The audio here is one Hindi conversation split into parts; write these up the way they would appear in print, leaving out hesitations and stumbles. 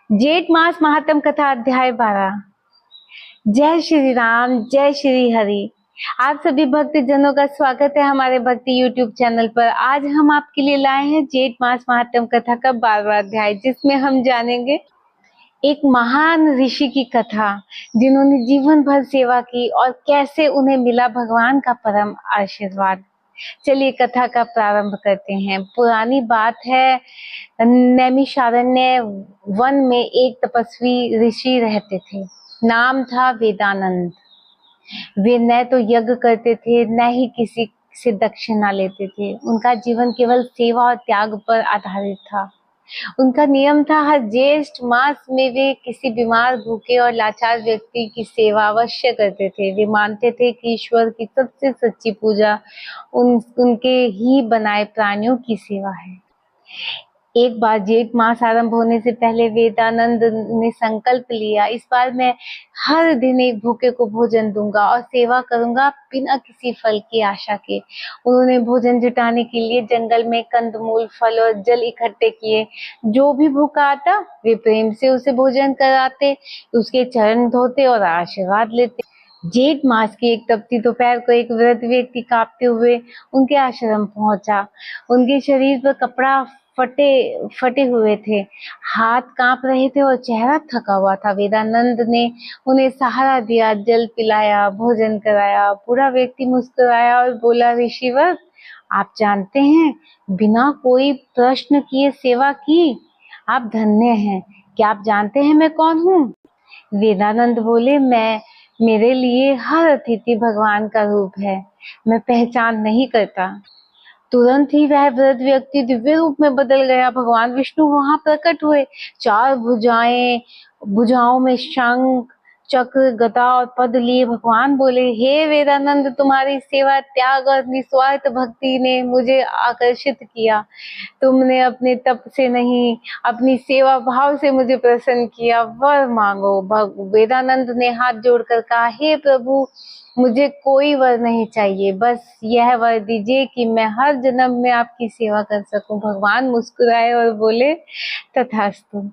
जेठ मास महात्म कथा अध्याय 12। जय श्री राम, जय श्री हरि। आप सभी भक्त जनों का स्वागत है हमारे भक्ति यूट्यूब चैनल पर। आज हम आपके लिए लाए हैं जेठ मास महात्म कथा का 12वां अध्याय, जिसमें हम जानेंगे एक महान ऋषि की कथा, जिन्होंने जीवन भर सेवा की और कैसे उन्हें मिला भगवान का परम आशीर्वाद। चलिए कथा का प्रारंभ करते हैं। पुरानी बात है, नैमिषारण्य वन में एक तपस्वी ऋषि रहते थे। नाम था वेदानंद। वे न तो यज्ञ करते थे, न ही किसी से दक्षिणा लेते थे। उनका जीवन केवल सेवा और त्याग पर आधारित था। उनका नियम था, हर ज्येष्ठ मास में वे किसी बीमार, भूखे और लाचार व्यक्ति की सेवा अवश्य करते थे। वे मानते थे कि ईश्वर की सबसे सच्ची पूजा उनके ही बनाए प्राणियों की सेवा है। एक बार जेठ मास आरंभ होने से पहले वेदानंद ने संकल्प लिया, इस बार मैं हर दिन एक भूखे को भोजन दूंगा और सेवा करूंगा बिना किसी फल की आशा के। उन्होंने भोजन जुटाने के लिए जंगल में कंदमूल, फल और जल इकट्ठे किए। जो भी भूखा आता, वे प्रेम से उसे भोजन कराते, उसके चरण धोते और आशीर्वाद लेते। जेठ मास की एक तपती दोपहर को एक वृद्ध व्यक्ति कांपते हुए उनके आश्रम पहुंचा। उनके शरीर पर कपड़ा फटे हुए थे, हाथ कांप रहे थे और चेहरा थका हुआ था। वेदानंद ने उन्हें सहारा दिया, जल पिलाया, भोजन कराया। बूढ़ा व्यक्ति मुस्कुराया और बोला, ऋषिवर, आप जानते हैं, बिना कोई प्रश्न किए सेवा की, आप धन्य हैं। क्या आप जानते हैं मैं कौन हूँ? वेदानंद बोले, मेरे लिए हर अतिथि भगवान का रूप है। मैं पहचान नहीं करता। तुरंत ही वह वृद्ध व्यक्ति दिव्य रूप में बदल गया। भगवान विष्णु वहां प्रकट हुए। चार भुजाओं में शंख, चक्र, गदा और पद लिए भगवान बोले, हे वेदानंद, तुम्हारी सेवा, त्याग और निस्वार्थ भक्ति ने मुझे आकर्षित किया। तुमने अपने तप से नहीं, अपनी सेवा भाव से मुझे प्रसन्न किया। वर मांगो। वेदानंद ने हाथ जोड़कर कहा, हे प्रभु, मुझे कोई वर नहीं चाहिए, बस यह वर दीजिए कि मैं हर जन्म में आपकी सेवा कर सकूं। भगवान मुस्कुराए और बोले, तथास्तु।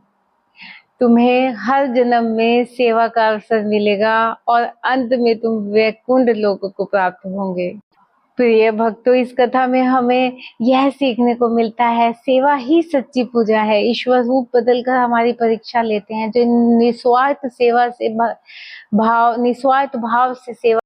तुम्हें हर जन्म में सेवा का अवसर मिलेगा और अंत में तुम वैकुंठ लोक को प्राप्त होंगे। प्रिय भक्तों, इस कथा में हमें यह सीखने को मिलता है, सेवा ही सच्ची पूजा है। ईश्वर रूप बदलकर हमारी परीक्षा लेते हैं। जो निस्वार्थ भाव से सेवा